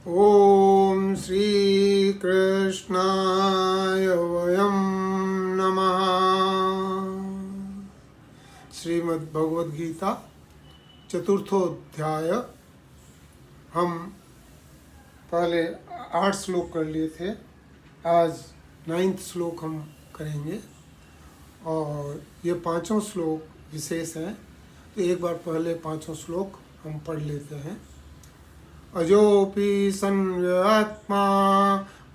ओम श्री कृष्णाय वयं नमः। श्रीमद् भगवद गीता चतुर्थोध्याय। हम पहले 8 श्लोक कर लिए थे, आज 9th श्लोक हम करेंगे और ये पांचों श्लोक विशेष हैं, तो एक बार पहले पांचों श्लोक हम पढ़ लेते हैं। अजोपि सन्व्यात्मा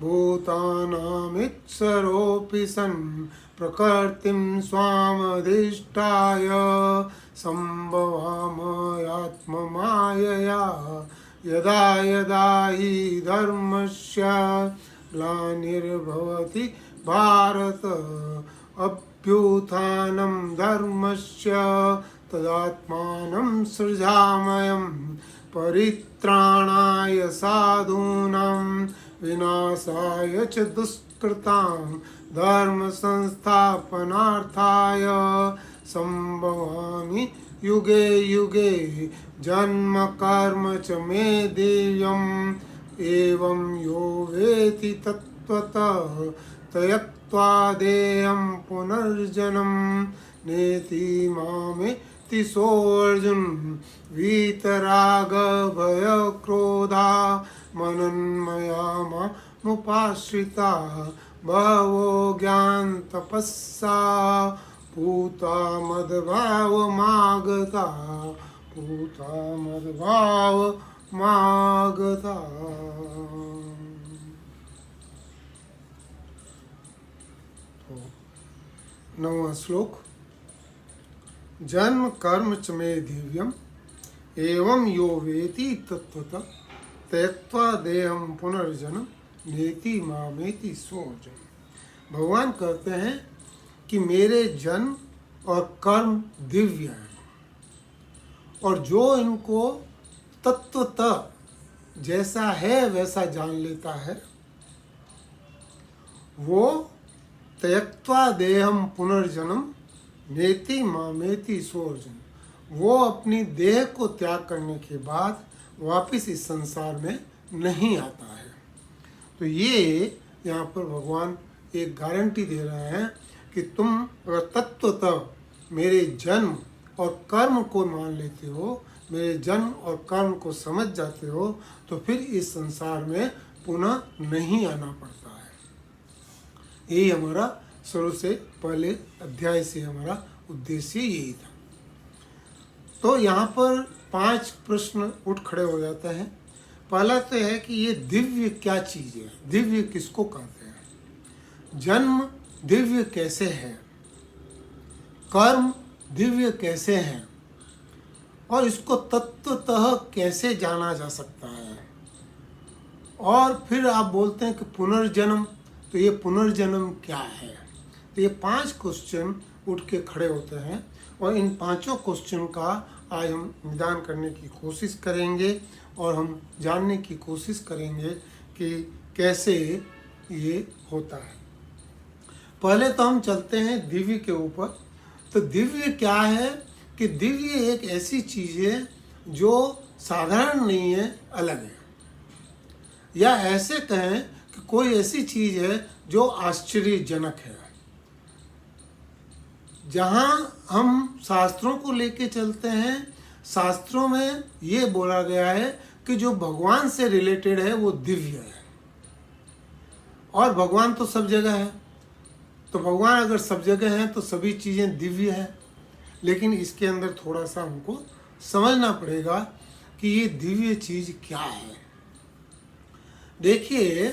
भूतानामीक्षरोऽपि सन् प्रकृतिं स्वामधिष्ठाय सम्भवामयात्ममायया यदा यदा हि धर्मस्य ग्लानिर्भवति भारत अभ्युत्थानं धर्मस्य तदात्मानं सृजाम्यहम् परित्राणाय साधूनां विनाशाय च दुष्कृतां धर्म संस्थापनार्थाय संभवामि युगे युगे जन्म कर्म च मे दिव्यम् एवं यो वेति तत्त्वतः त्यक्त्वा देहं पुनर्जन्म नेति मामेति सोऽर्जुन वीतराग भय क्रोधा मनन्मया मामुपाश्रिता बहवो ज्ञान तपस्सा पूता मद्भावमागता तो 9वां श्लोक। जन्म कर्म च मे दिव्यम एवं यो वेति तत्त्वतः त्यक्त्वा देहं पुनर्जन्म नेति मामेति सोऽर्जुन। भगवान कहते हैं कि मेरे जन्म और कर्म दिव्य हैं और जो इनको तत्वतः जैसा है वैसा जान लेता है वो त्यक्त्वा देहं पुनर्जन्म नेति मामेति सोऽर्जुन, वो अपनी देह को त्याग करने के बाद वापस इस संसार में नहीं आता है। तो ये यहाँ पर भगवान एक गारंटी दे रहे हैं कि तुम अगर तत्वतः मेरे जन्म और कर्म को मान लेते हो, मेरे जन्म और कर्म को समझ जाते हो, तो फिर इस संसार में पुनः नहीं आना पड़ता है। यही हमारा शुरू से पहले अध्याय से हमारा उद्देश्य यही था। तो यहाँ पर 5 प्रश्न उठ खड़े हो जाते हैं। पहला तो है कि ये दिव्य क्या चीज़ है, दिव्य किसको कहते हैं, जन्म दिव्य कैसे है, कर्म दिव्य कैसे हैं और इसको तत्वतः कैसे जाना जा सकता है। और फिर आप बोलते हैं कि पुनर्जन्म, तो ये पुनर्जन्म क्या है। तो ये 5 क्वेश्चन उठ के खड़े होते हैं और इन 5 क्वेश्चन का आज हम निदान करने की कोशिश करेंगे और हम जानने की कोशिश करेंगे कि कैसे ये होता है। पहले तो हम चलते हैं दिव्य के ऊपर। तो दिव्य क्या है कि दिव्य एक ऐसी चीज़ है जो साधारण नहीं है, अलग है, या ऐसे कहें कि कोई ऐसी चीज़ है जो आश्चर्यजनक है। जहाँ हम शास्त्रों को लेके चलते हैं, शास्त्रों में ये बोला गया है कि जो भगवान से रिलेटेड है वो दिव्य है। और भगवान तो सब जगह है, तो भगवान अगर सब जगह हैं तो सभी चीज़ें दिव्य हैं। लेकिन इसके अंदर थोड़ा सा हमको समझना पड़ेगा कि ये दिव्य चीज़ क्या है। देखिए,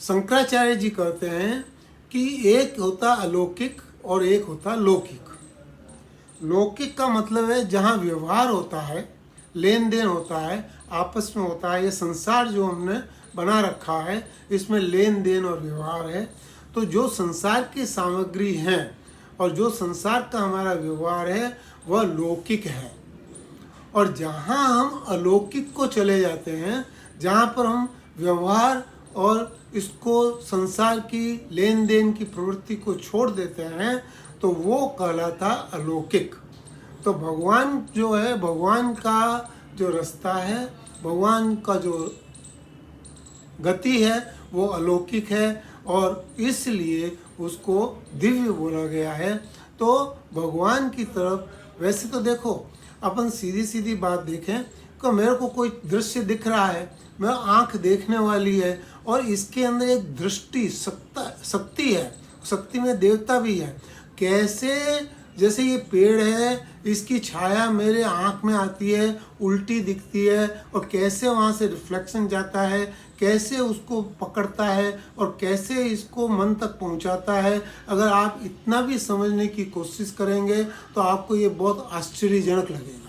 शंकराचार्य जी कहते हैं कि एक होता अलौकिक और एक होता लौकिक। लौकिक का मतलब है जहाँ व्यवहार होता है, लेन देन होता है, आपस में होता है। ये संसार जो हमने बना रखा है इसमें लेन देन और व्यवहार है। तो जो संसार की सामग्री हैं और जो संसार का हमारा व्यवहार है वह लौकिक है। और जहाँ हम अलौकिक को चले जाते हैं, जहाँ पर हम व्यवहार और इसको संसार की लेन देन की प्रवृत्ति को छोड़ देते हैं, तो वो कहलाता अलौकिक। तो भगवान जो है, भगवान का जो रास्ता है, भगवान का जो गति है वो अलौकिक है और इसलिए उसको दिव्य बोला गया है। तो भगवान की तरफ वैसे तो देखो, अपन सीधी सीधी बात देखें तो मेरे को कोई दृश्य दिख रहा है, मैं आंख देखने वाली है और इसके अंदर एक दृष्टि शक्ति है, शक्ति में देवता भी है। कैसे, जैसे ये पेड़ है, इसकी छाया मेरे आँख में आती है, उल्टी दिखती है, और कैसे वहाँ से रिफ्लेक्शन जाता है, कैसे उसको पकड़ता है और कैसे इसको मन तक पहुँचाता है। अगर आप इतना भी समझने की कोशिश करेंगे तो आपको ये बहुत आश्चर्यजनक लगेगा।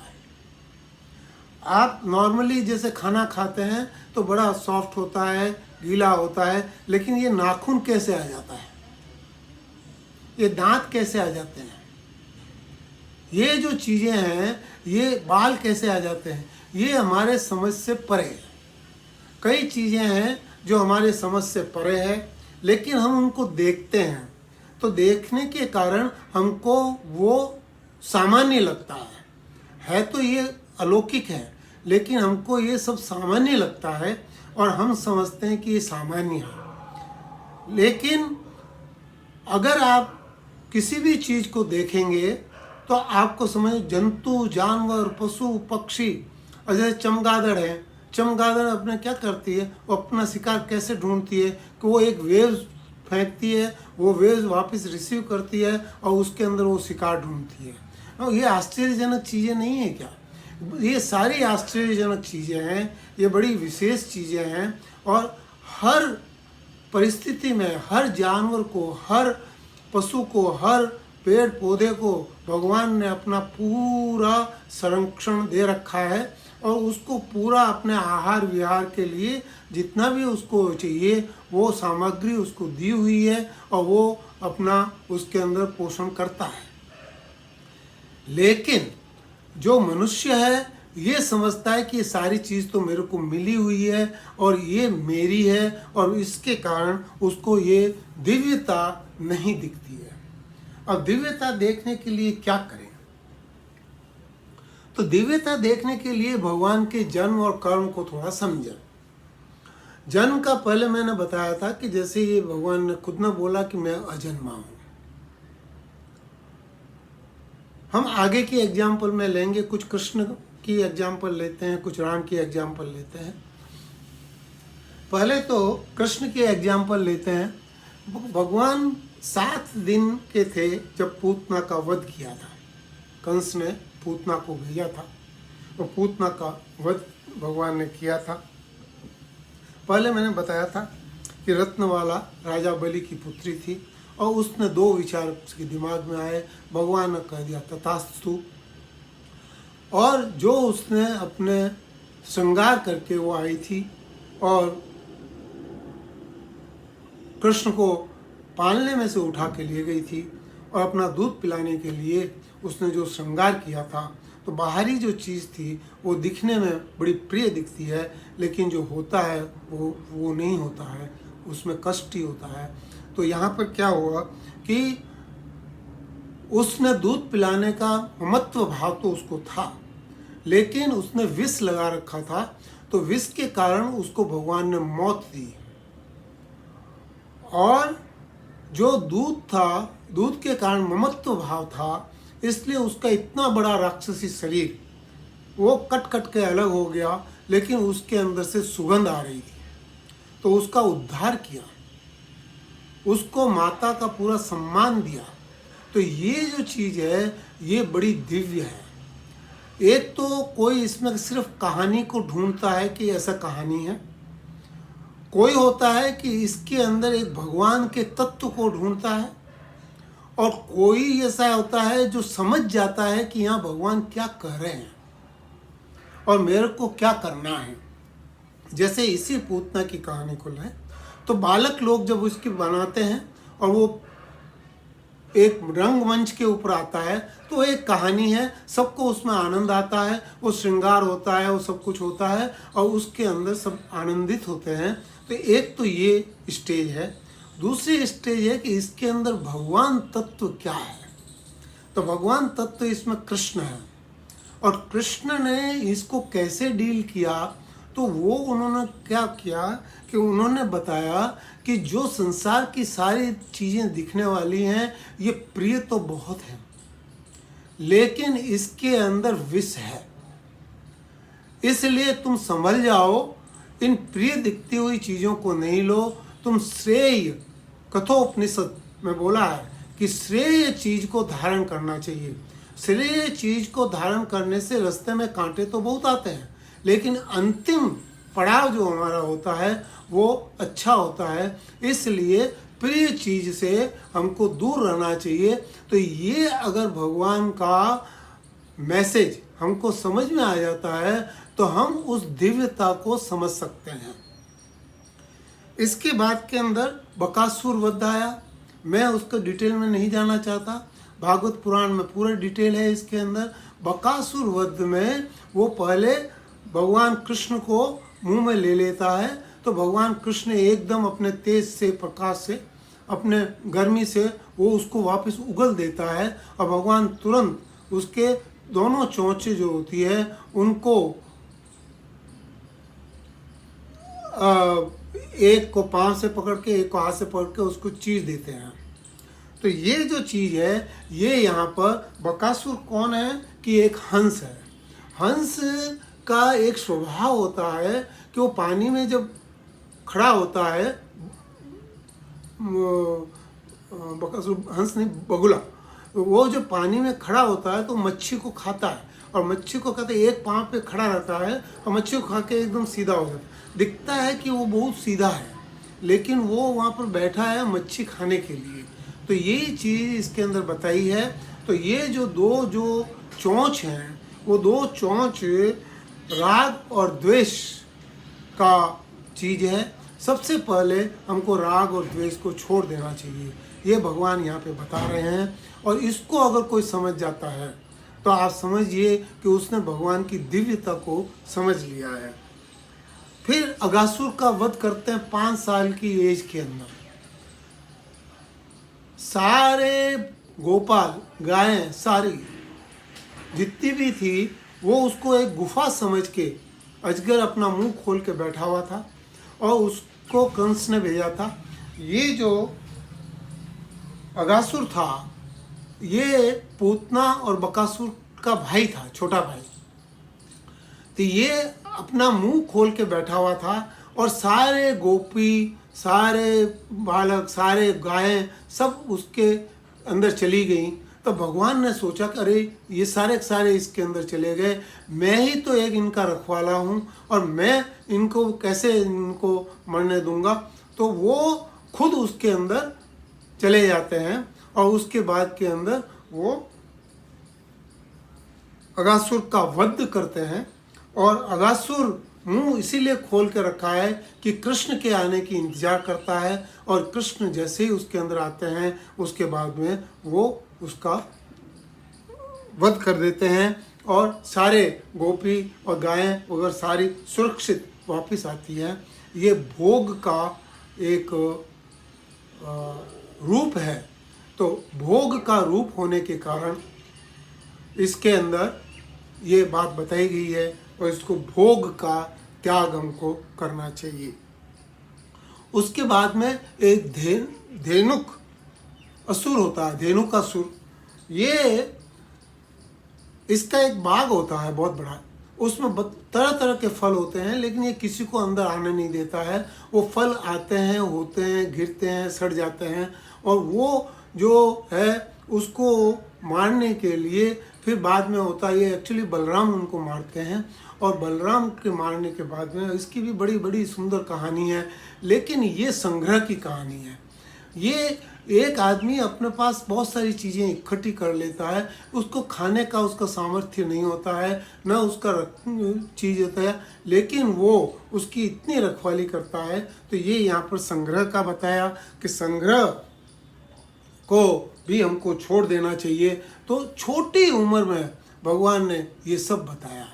आप नॉर्मली जैसे खाना खाते हैं तो बड़ा सॉफ्ट होता है, गीला होता है, लेकिन ये नाखून कैसे आ जाता है, ये दांत कैसे आ जाते हैं, ये जो चीज़ें हैं, ये बाल कैसे आ जाते हैं, ये हमारे समझ से परे है। कई चीज़ें हैं जो हमारे समझ से परे है, लेकिन हम उनको देखते हैं तो देखने के कारण हमको वो सामान्य लगता है तो ये अलौकिक है, लेकिन हमको ये सब सामान्य लगता है और हम समझते हैं कि ये सामान्य है। लेकिन अगर आप किसी भी चीज़ को देखेंगे तो आपको समझ, जंतु, जानवर, पशु, पक्षी, और जैसे चमगादड़ है, चमगादड़ अपने क्या करती है, वो अपना शिकार कैसे ढूंढती है कि वो एक वेव फेंकती है, वो वेव वापस रिसीव करती है और उसके अंदर वो शिकार ढूंढती है। और ये आश्चर्यजनक चीज़ें नहीं है क्या? ये सारी आश्चर्यजनक चीज़ें हैं, ये बड़ी विशेष चीज़ें हैं और हर परिस्थिति में हर जानवर को, हर पशु को, हर पेड़ पौधे को भगवान ने अपना पूरा संरक्षण दे रखा है और उसको पूरा अपने आहार विहार के लिए जितना भी उसको चाहिए वो सामग्री उसको दी हुई है और वो अपना उसके अंदर पोषण करता है। लेकिन जो मनुष्य है ये समझता है कि ये सारी चीज़ तो मेरे को मिली हुई है और ये मेरी है और इसके कारण उसको ये दिव्यता नहीं दिखती है। अब दिव्यता देखने के लिए क्या करें? तो दिव्यता देखने के लिए भगवान के जन्म और कर्म को थोड़ा समझें। जन्म का पहले मैंने बताया था कि जैसे ये भगवान ने खुद ने बोला कि मैं अजन्मा हूँ। हम आगे की एग्जाम्पल में लेंगे, कुछ कृष्ण की एग्जाम्पल लेते हैं, कुछ राम की एग्जाम्पल लेते हैं। पहले तो कृष्ण की एग्जाम्पल लेते हैं। भगवान 7 दिन के थे जब पूतना का वध किया था। कंस ने पूतना को भेजा था, तो पूतना का वध भगवान ने किया था। पहले मैंने बताया था कि रत्नवाला राजा बलि की पुत्री थी और उसने 2 विचार उसके दिमाग में आए। भगवान ने कह दिया तथास्तु, और जो उसने अपने श्रृंगार करके वो आई थी और कृष्ण को पालने में से उठा के लिए गई थी और अपना दूध पिलाने के लिए उसने जो श्रृंगार किया था, तो बाहरी जो चीज़ थी वो दिखने में बड़ी प्रिय दिखती है, लेकिन जो होता है वो नहीं होता है, उसमें कष्ट ही होता है। तो यहाँ पर क्या हुआ कि उसने दूध पिलाने का ममत्व भाव तो उसको था, लेकिन उसने विष लगा रखा था, तो विष के कारण उसको भगवान ने मौत दी। और जो दूध था, दूध के कारण ममत्व भाव था, इसलिए उसका इतना बड़ा राक्षसी शरीर वो कट कट के अलग हो गया, लेकिन उसके अंदर से सुगंध आ रही थी, तो उसका उद्धार किया, उसको माता का पूरा सम्मान दिया। तो ये जो चीज़ है ये बड़ी दिव्य है। एक तो कोई इसमें सिर्फ कहानी को ढूंढता है कि ऐसा कहानी है, कोई होता है कि इसके अंदर एक भगवान के तत्व को ढूंढता है, और कोई ऐसा होता है जो समझ जाता है कि यहाँ भगवान क्या कह रहे हैं और मेरे को क्या करना है। जैसे इसी पूतना की कहानी को लें तो बालक लोग जब उसकी बनाते हैं और वो एक रंगमंच के ऊपर आता है तो एक कहानी है, सबको उसमें आनंद आता है, वो श्रृंगार होता है, वो सब कुछ होता है और उसके अंदर सब आनंदित होते हैं। तो एक तो ये स्टेज है। दूसरी स्टेज है कि इसके अंदर भगवान तत्व क्या है। तो भगवान तत्व इसमें कृष्ण है। और कृष्ण ने इसको कैसे डील किया, तो वो उन्होंने क्या किया कि उन्होंने बताया कि जो संसार की सारी चीज़ें दिखने वाली हैं ये प्रिय तो बहुत है, लेकिन इसके अंदर विष है। इसलिए तुम संभल जाओ, इन प्रिय दिखती हुई चीज़ों को नहीं लो। तुम श्रेय, कठोपनिषद में बोला है कि श्रेय चीज को धारण करना चाहिए। श्रेय चीज को धारण करने से रास्ते में कांटे तो बहुत आते हैं, लेकिन अंतिम पड़ाव जो हमारा होता है वो अच्छा होता है। इसलिए प्रिय चीज से हमको दूर रहना चाहिए। तो ये अगर भगवान का मैसेज हमको समझ में आ जाता है तो हम उस दिव्यता को समझ सकते हैं। इसके बाद के अंदर बकासुर वध आया। मैं उसको डिटेल में नहीं जाना चाहता, भागवत पुराण में पूरा डिटेल है इसके अंदर। बकासुर वध में वो पहले भगवान कृष्ण को मुंह में ले लेता है, तो भगवान कृष्ण एकदम अपने तेज से, प्रकाश से, अपने गर्मी से वो उसको वापस उगल देता है और भगवान तुरंत उसके दोनों चोंचे जो होती है उनको एक को पांव से पकड़ के एक को हाथ से पकड़ के उसको चीर देते हैं। तो ये जो चीज़ है ये यहाँ पर बकासुर कौन है कि एक हंस है। हंस का एक स्वभाव होता है कि वो पानी में जब खड़ा होता है, बकासुर हंस नहीं, बगुला, वो जो पानी में खड़ा होता है तो मच्छी को खाता है, और मच्छी को कहते एक पाँव पे खड़ा रहता है और मच्छी को खा के एकदम सीधा हो जाता है। दिखता है कि वो बहुत सीधा है, लेकिन वो वहाँ पर बैठा है मच्छी खाने के लिए। तो यही चीज़ इसके अंदर बताई है। तो ये जो दो जो चोंच हैं, वो दो चोंच राग और द्वेष का चीज़ है। सबसे पहले हमको राग और द्वेष को छोड़ देना चाहिए, ये भगवान यहाँ पे बता रहे हैं। और इसको अगर कोई समझ जाता है तो आप समझिए कि उसने भगवान की दिव्यता को समझ लिया है। फिर अगासुर का वध करते हैं 5 साल की एज के अंदर। सारे गोपाल, गायें सारी जितनी भी थी वो उसको एक गुफा समझ के, अजगर अपना मुंह खोल के बैठा हुआ था और उसको कंस ने भेजा था। ये जो अगासुर था ये पूतना और बकासुर का भाई था, छोटा भाई। तो ये अपना मुंह खोल के बैठा हुआ था और सारे गोपी, सारे बालक, सारे गायें सब उसके अंदर चली गई। तो भगवान ने सोचा कि अरे ये सारे सारे इसके अंदर चले गए, मैं ही तो एक इनका रखवाला हूँ और मैं इनको कैसे इनको मरने दूंगा। तो वो खुद उसके अंदर चले जाते हैं और उसके बाद के अंदर वो अगासुर का वध करते हैं। और अगासुर मुंह इसीलिए खोल के रखा है कि कृष्ण के आने की इंतजार करता है, और कृष्ण जैसे ही उसके अंदर आते हैं उसके बाद में वो उसका वध कर देते हैं और सारे गोपी और गायें वगैरह सारी सुरक्षित वापस आती है। ये भोग का एक रूप है। तो भोग का रूप होने के कारण इसके अंदर ये बात बताई गई है और इसको भोग का त्याग हमको करना चाहिए। उसके बाद में एक धेनुक असुर होता है, धेनुक असुर। ये इसका एक बाग होता है बहुत बड़ा, उसमें तरह तरह के फल होते हैं, लेकिन ये किसी को अंदर आने नहीं देता है। वो फल आते हैं, होते हैं, गिरते हैं, सड़ जाते हैं, और वो जो है उसको मारने के लिए फिर बाद में होता है, ये एक्चुअली बलराम उनको मारते हैं। और बलराम के मारने के बाद में इसकी भी बड़ी बड़ी सुंदर कहानी है, लेकिन ये संग्रह की कहानी है। ये एक आदमी अपने पास बहुत सारी चीज़ें इकट्ठी कर लेता है, उसको खाने का उसका सामर्थ्य नहीं होता है, न उसका चीज़ होता है, लेकिन वो उसकी इतनी रखवाली करता है। तो ये यहाँ पर संग्रह का बताया कि संग्रह को भी हमको छोड़ देना चाहिए। तो छोटी उम्र में भगवान ने ये सब बताया।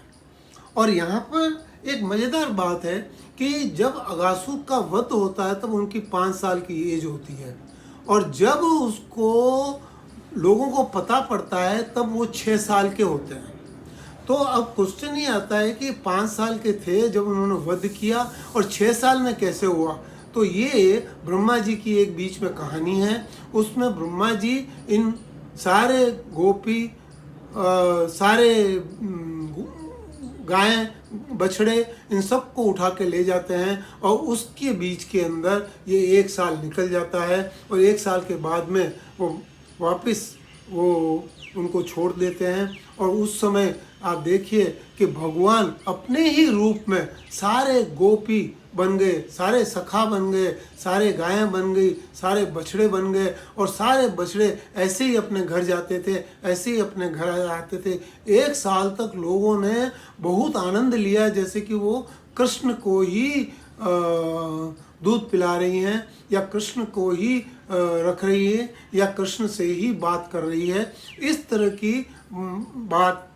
और यहाँ पर एक मज़ेदार बात है कि जब अगासुर का वध होता है तब उनकी 5 साल की एज होती है, और जब उसको लोगों को पता पड़ता है तब वो 6 साल के होते हैं। तो अब क्वेश्चन ये आता है कि 5 साल के थे जब उन्होंने वध किया और 6 साल में कैसे हुआ। तो ये ब्रह्मा जी की एक बीच में कहानी है। उसमें ब्रह्मा जी इन सारे गोपी सारे गायें बछड़े इन सब को उठा के ले जाते हैं और उसके बीच के अंदर ये 1 साल निकल जाता है और 1 साल के बाद में वो वापस वो उनको छोड़ देते हैं। और उस समय आप देखिए कि भगवान अपने ही रूप में सारे गोपी बन गए, सारे सखा बन गए, सारे गायें बन गई, सारे बछड़े बन गए और सारे बछड़े ऐसे ही अपने घर जाते थे, ऐसे ही अपने घर आते थे। 1 साल तक लोगों ने बहुत आनंद लिया, जैसे कि वो कृष्ण को ही दूध पिला रही हैं या कृष्ण को ही रख रही है या कृष्ण से ही बात कर रही है। इस तरह की बात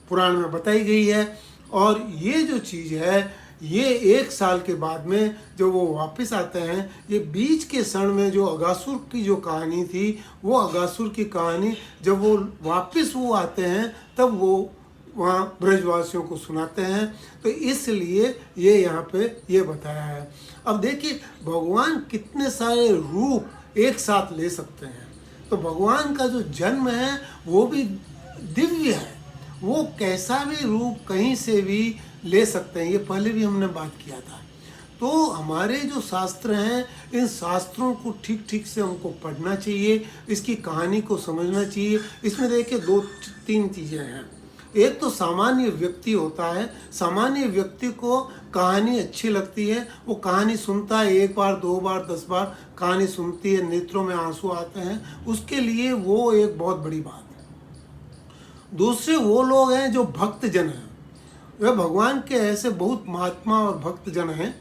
पुराण में बताई गई है। और ये जो चीज़ है ये 1 साल के बाद में जब वो वापस आते हैं, ये बीच के क्षण में जो अगासुर की जो कहानी थी, वो अगासुर की कहानी जब वो वापस वो आते हैं तब वो वहाँ ब्रजवासियों को सुनाते हैं। तो इसलिए ये यहाँ पे ये बताया है। अब देखिए भगवान कितने सारे रूप एक साथ ले सकते हैं। तो भगवान का जो जन्म है वो भी दिव्य है, वो कैसा भी रूप कहीं से भी ले सकते हैं। ये पहले भी हमने बात किया था। तो हमारे जो शास्त्र हैं, इन शास्त्रों को ठीक ठीक से हमको पढ़ना चाहिए, इसकी कहानी को समझना चाहिए। इसमें देखिए 2-3 चीज़ें हैं। एक तो सामान्य व्यक्ति होता है, सामान्य व्यक्ति को कहानी अच्छी लगती है, वो कहानी सुनता है 1 बार 2 बार 10 बार कहानी सुनती है, नेत्रों में आंसू आते हैं, उसके लिए वो एक बहुत बड़ी बात है। दूसरे वो लोग हैं जो भक्त जन हैं, वे भगवान के ऐसे बहुत महात्मा और भक्त जन हैं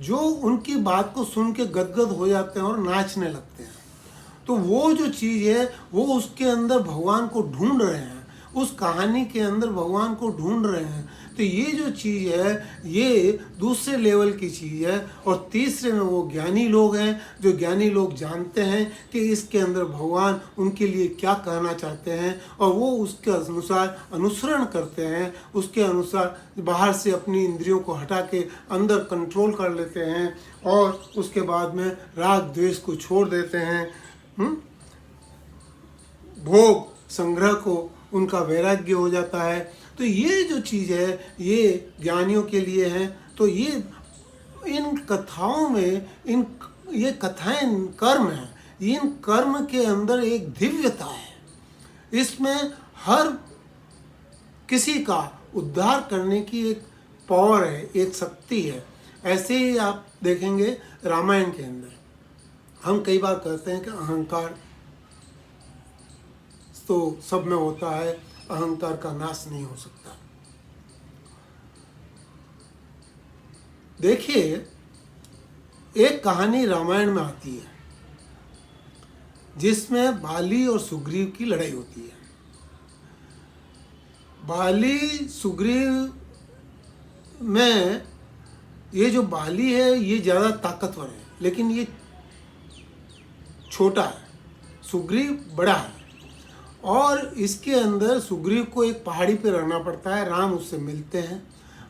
जो उनकी बात को सुन के गदगद हो जाते हैं और नाचने लगते हैं। तो वो जो चीज़ है वो उसके अंदर भगवान को ढूंढ रहे हैं, उस कहानी के अंदर भगवान को ढूंढ रहे हैं। तो ये जो चीज़ है ये दूसरे लेवल की चीज़ है। और तीसरे में वो ज्ञानी लोग हैं, जो ज्ञानी लोग जानते हैं कि इसके अंदर भगवान उनके लिए क्या कहना चाहते हैं और वो उसके अनुसार अनुसरण करते हैं, उसके अनुसार बाहर से अपनी इंद्रियों को हटा के अंदर कंट्रोल कर लेते हैं और उसके बाद में राग द्वेष को छोड़ देते हैं, भोग संग्रह को उनका वैराग्य हो जाता है। तो ये जो चीज़ है ये ज्ञानियों के लिए है। तो ये इन कथाओं में ये कथाएं कर्म है, इन कर्म के अंदर एक दिव्यता है। इसमें हर किसी का उद्धार करने की एक पावर है, एक शक्ति है। ऐसे ही आप देखेंगे रामायण के अंदर हम कई बार कहते हैं कि अहंकार तो सब में होता है, अहंकार का नाश नहीं हो सकता। देखिए एक कहानी रामायण में आती है जिसमें बाली और सुग्रीव की लड़ाई होती है। बाली सुग्रीव में ये जो बाली है ये ज़्यादा ताकतवर है, लेकिन ये छोटा है, सुग्रीव बड़ा है। और इसके अंदर सुग्रीव को एक पहाड़ी पे रहना पड़ता है, राम उससे मिलते हैं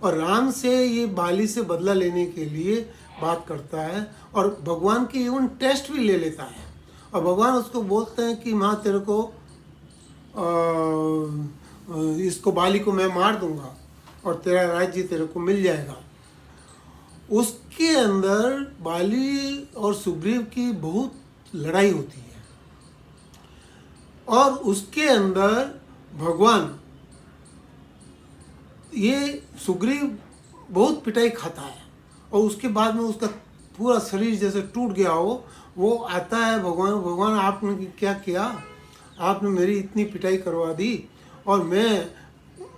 और राम से ये बाली से बदला लेने के लिए बात करता है और भगवान की इवन टेस्ट भी ले लेता है। और भगवान उसको बोलते हैं कि माँ तेरे को इसको बाली को मैं मार दूंगा और तेरा राज्य तेरे को मिल जाएगा। उसके अंदर बाली और सुग्रीव की बहुत लड़ाई होती है और उसके अंदर भगवान ये सुग्रीव बहुत पिटाई खाता है और उसके बाद में उसका पूरा शरीर जैसे टूट गया हो, वो आता है भगवान आपने क्या किया, आपने मेरी इतनी पिटाई करवा दी और मैं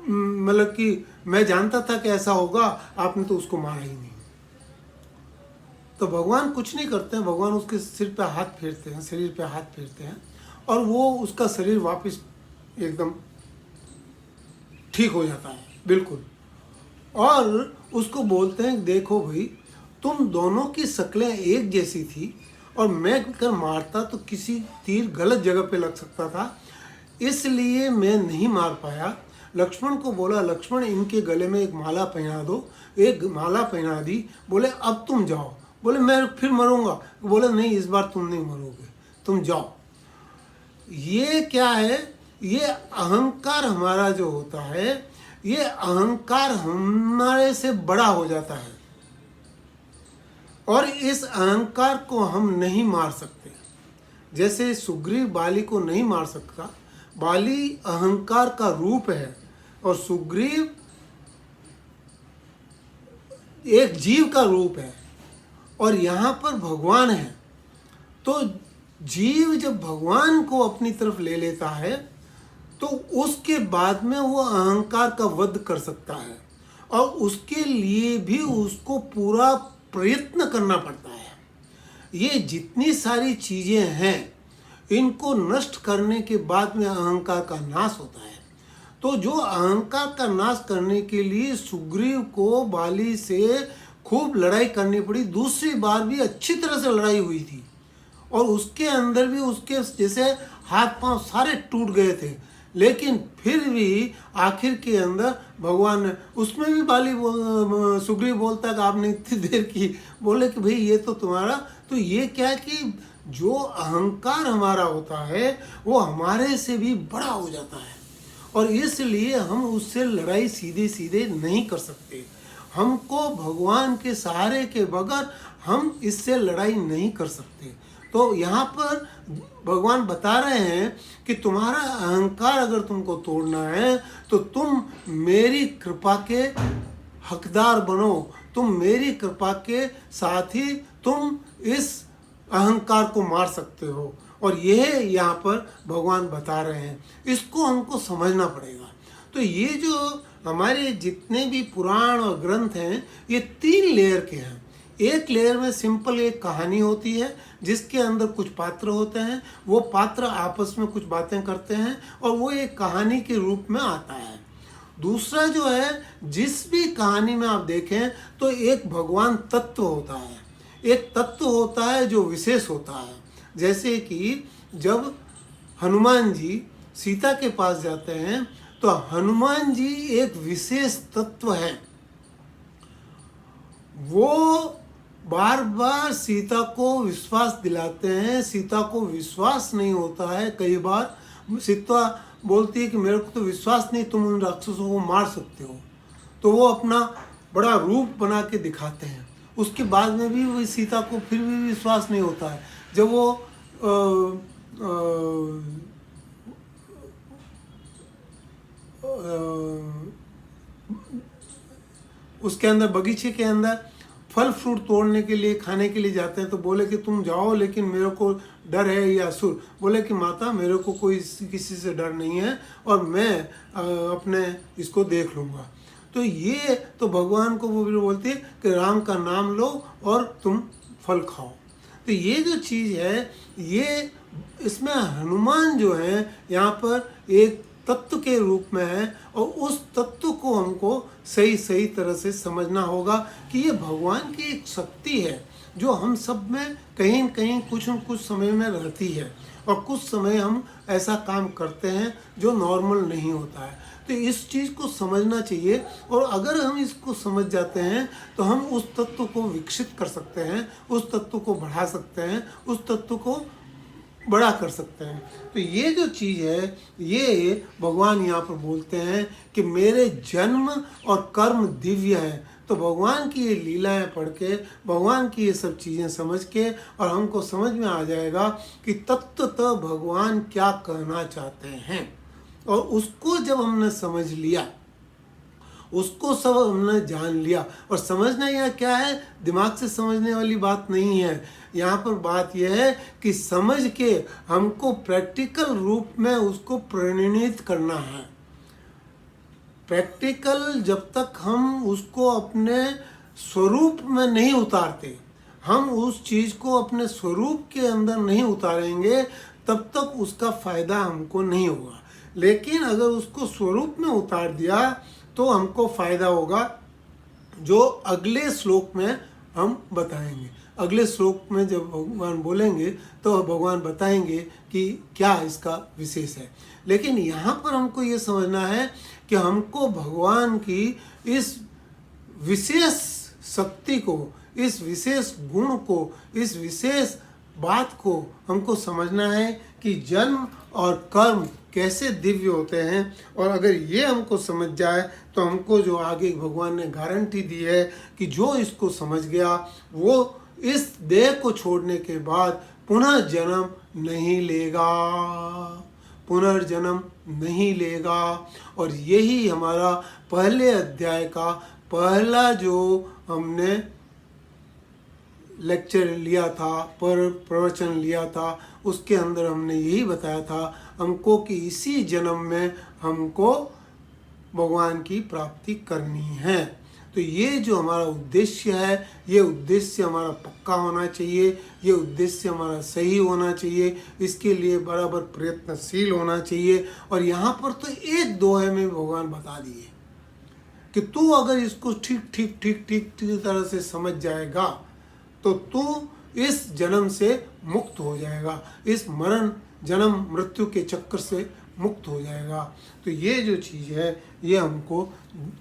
मतलब कि मैं जानता था कि ऐसा होगा, आपने तो उसको मारा ही नहीं। तो भगवान कुछ नहीं करते हैं, भगवान उसके सिर पे हाथ फेरते हैं, शरीर पे हाथ फेरते हैं और वो उसका शरीर वापस एकदम ठीक हो जाता है बिल्कुल। और उसको बोलते हैं देखो भाई तुम दोनों की शक्लें एक जैसी थी और मैं अगर मारता तो किसी तीर गलत जगह पे लग सकता था, इसलिए मैं नहीं मार पाया। लक्ष्मण को बोला, लक्ष्मण इनके गले में एक माला पहना दो। एक माला पहना दी। बोले अब तुम जाओ। बोले मैं फिर मरूंगा। बोले नहीं, इस बार तुम नहीं मरोगे, तुम जाओ। ये क्या है? ये अहंकार हमारा जो होता है, ये अहंकार हमारे से बड़ा हो जाता है और इस अहंकार को हम नहीं मार सकते। जैसे सुग्रीव बाली को नहीं मार सकता, बाली अहंकार का रूप है और सुग्रीव एक जीव का रूप है और यहाँ पर भगवान है। तो जीव जब भगवान को अपनी तरफ ले लेता है तो उसके बाद में वो अहंकार का वध कर सकता है और उसके लिए भी उसको पूरा प्रयत्न करना पड़ता है। ये जितनी सारी चीज़ें हैं, इनको नष्ट करने के बाद में अहंकार का नाश होता है। तो जो अहंकार का नाश करने के लिए सुग्रीव को बाली से खूब लड़ाई करनी पड़ी। दूसरी बार भी अच्छी तरह से लड़ाई हुई थी और उसके अंदर भी उसके जैसे हाथ पांव सारे टूट गए थे, लेकिन फिर भी आखिर के अंदर भगवान ने, उसमें भी बाली सुग्रीव बोलता है कि आपने इतनी देर की। बोले कि भाई ये तो तुम्हारा, तो ये क्या है कि जो अहंकार हमारा होता है वो हमारे से भी बड़ा हो जाता है और इसलिए हम उससे लड़ाई सीधे सीधे नहीं कर सकते। हमको भगवान के सहारे के बगैर हम इससे लड़ाई नहीं कर सकते। तो यहाँ पर भगवान बता रहे हैं कि तुम्हारा अहंकार अगर तुमको तोड़ना है तो तुम मेरी कृपा के हकदार बनो, तुम मेरी कृपा के साथ ही तुम इस अहंकार को मार सकते हो। और यह यहाँ पर भगवान बता रहे हैं, इसको हमको समझना पड़ेगा। तो ये जो हमारे जितने भी पुराण और ग्रंथ हैं, ये 3 लेयर के हैं। एक लेयर में सिंपल एक कहानी होती है जिसके अंदर कुछ पात्र होते हैं, वो पात्र आपस में कुछ बातें करते हैं और वो एक कहानी के रूप में आता है। दूसरा जो है, जिस भी कहानी में आप देखें तो एक भगवान तत्व होता है, एक तत्व होता है जो विशेष होता है। जैसे कि जब हनुमान जी सीता के पास जाते हैं तो हनुमान जी एक विशेष तत्व है। वो बार बार सीता को विश्वास दिलाते हैं, सीता को विश्वास नहीं होता है। कई बार सीता बोलती है कि मेरे को तो विश्वास नहीं, तुम उन राक्षसों को मार सकते हो। तो वो अपना बड़ा रूप बना के दिखाते हैं। उसके बाद में भी वो सीता को फिर भी विश्वास नहीं होता है। जब वो उसके अंदर बगीचे के अंदर फल फ्रूट तोड़ने के लिए, खाने के लिए जाते हैं तो बोले कि तुम जाओ लेकिन मेरे को डर है ये असुर। बोले कि माता मेरे को कोई किसी से डर नहीं है और मैं अपने इसको देख लूँगा। तो ये तो भगवान को वो भी बोलते हैं कि राम का नाम लो और तुम फल खाओ। तो ये जो चीज़ है, ये इसमें हनुमान जो है यहाँ पर एक तत्व के रूप में है और उस तत्व को हमको सही सही तरह से समझना होगा कि ये भगवान की एक शक्ति है जो हम सब में कहीं न कहीं कुछ न कुछ समय में रहती है और कुछ समय हम ऐसा काम करते हैं जो नॉर्मल नहीं होता है। तो इस चीज़ को समझना चाहिए और अगर हम इसको समझ जाते हैं तो हम उस तत्व को विकसित कर सकते हैं, उस तत्व को बढ़ा सकते हैं, उस तत्व को बड़ा कर सकते हैं। तो ये जो चीज़ है, ये भगवान यहाँ पर बोलते हैं कि मेरे जन्म और कर्म दिव्य है। तो भगवान की ये लीलाएं पढ़ के, भगवान की ये सब चीज़ें समझ के और हमको समझ में आ जाएगा कि तत्वतः भगवान क्या कहना चाहते हैं। और उसको जब हमने समझ लिया, उसको सब हमने जान लिया। और समझना यह क्या है, दिमाग से समझने वाली बात नहीं है। यहाँ पर बात यह है कि समझ के हमको प्रैक्टिकल रूप में उसको परिणित करना है। प्रैक्टिकल जब तक हम उसको अपने स्वरूप में नहीं उतारते, हम उस चीज़ को अपने स्वरूप के अंदर नहीं उतारेंगे, तब तक उसका फ़ायदा हमको नहीं होगा। लेकिन अगर उसको स्वरूप में उतार दिया तो हमको फ़ायदा होगा, जो अगले श्लोक में हम बताएंगे। अगले श्लोक में जब भगवान बोलेंगे तो भगवान बताएंगे कि क्या इसका विशेष है। लेकिन यहाँ पर हमको ये समझना है कि हमको भगवान की इस विशेष शक्ति को, इस विशेष गुण को, इस विशेष बात को हमको समझना है कि जन्म और कर्म कैसे दिव्य होते हैं। और अगर ये हमको समझ जाए तो हमको जो आगे भगवान ने गारंटी दी है कि जो इसको समझ गया वो इस देह को छोड़ने के बाद पुनः जन्म नहीं लेगा, पुनर्जन्म नहीं लेगा। और यही हमारा पहले अध्याय का पहला जो हमने लेक्चर लिया था, प्रवचन लिया था, उसके अंदर हमने यही बताया था हमको कि इसी जन्म में हमको भगवान की प्राप्ति करनी है। तो ये जो हमारा उद्देश्य है, ये उद्देश्य हमारा पक्का होना चाहिए, ये उद्देश्य हमारा सही होना चाहिए, इसके लिए बराबर प्रयत्नशील होना चाहिए। और यहाँ पर तो एक दोहे में भगवान बता दिए कि तू अगर इसको ठीक तरह से समझ जाएगा तो तू इस जन्म से मुक्त हो जाएगा, इस मरण जन्म मृत्यु के चक्कर से मुक्त हो जाएगा। तो ये जो चीज़ है ये हमको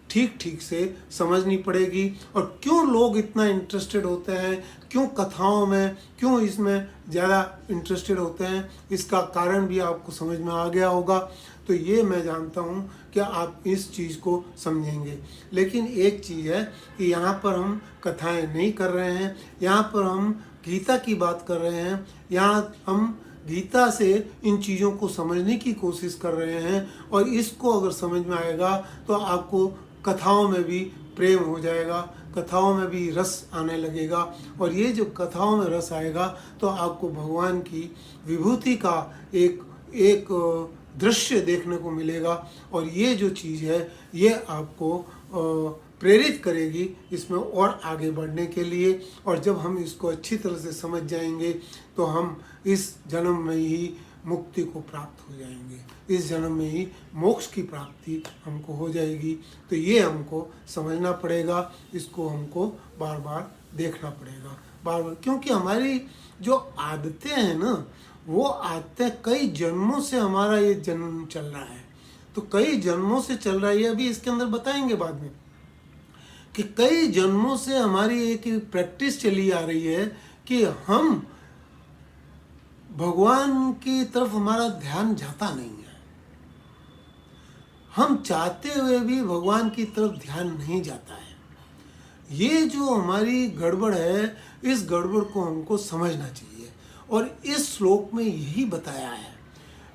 ठीक से समझनी पड़ेगी। और क्यों लोग इतना इंटरेस्टेड होते हैं, क्यों कथाओं में, क्यों इसमें ज़्यादा इंटरेस्टेड होते हैं, इसका कारण भी आपको समझ में आ गया होगा। तो ये मैं जानता हूँ कि आप इस चीज़ को समझेंगे। लेकिन एक चीज़ है कि यहाँ पर हम कथाएं नहीं कर रहे हैं, यहाँ पर हम गीता की बात कर रहे हैं, यहाँ हम गीता से इन चीज़ों को समझने की कोशिश कर रहे हैं। और इसको अगर समझ में आएगा तो आपको कथाओं में भी प्रेम हो जाएगा, कथाओं में भी रस आने लगेगा। और ये जो कथाओं में रस आएगा तो आपको भगवान की विभूति का एक दृश्य देखने को मिलेगा। और ये जो चीज़ है ये आपको प्रेरित करेगी इसमें और आगे बढ़ने के लिए। और जब हम इसको अच्छी तरह से समझ जाएंगे तो हम इस जन्म में ही मुक्ति को प्राप्त हो जाएंगे, इस जन्म में ही मोक्ष की प्राप्ति हमको हो जाएगी। तो ये हमको समझना पड़ेगा, इसको हमको बार बार देखना पड़ेगा, बार बार, क्योंकि हमारी जो आदतें हैं ना, वो आदतें कई जन्मों से हमारा ये जन्म चल रहा है। तो कई जन्मों से चल रहा है, ये अभी इसके अंदर बताएंगे बाद में, कि कई जन्मों से हमारी एक प्रैक्टिस चली आ रही है कि हम भगवान की तरफ हमारा ध्यान जाता नहीं है, हम चाहते हुए भी भगवान की तरफ ध्यान नहीं जाता है। ये जो हमारी गड़बड़ है, इस गड़बड़ को हमको समझना चाहिए। और इस श्लोक में यही बताया है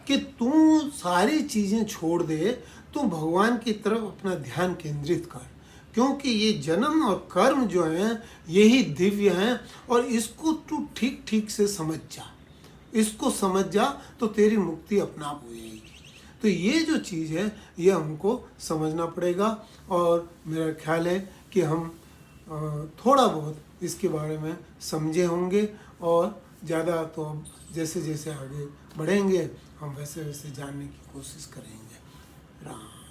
कि तू सारी चीज़ें छोड़ दे, तू भगवान की तरफ अपना ध्यान केंद्रित कर, क्योंकि ये जन्म और कर्म जो हैं यही दिव्य हैं। और इसको तू ठीक से समझ जा, इसको समझ जा तो तेरी मुक्ति अपना आप हो जाएगी। तो ये जो चीज़ है ये हमको समझना पड़ेगा। और मेरा ख्याल है कि हम थोड़ा बहुत इसके बारे में समझे होंगे, और ज़्यादा तो अब जैसे जैसे आगे बढ़ेंगे हम वैसे वैसे जानने की कोशिश करेंगे। राम।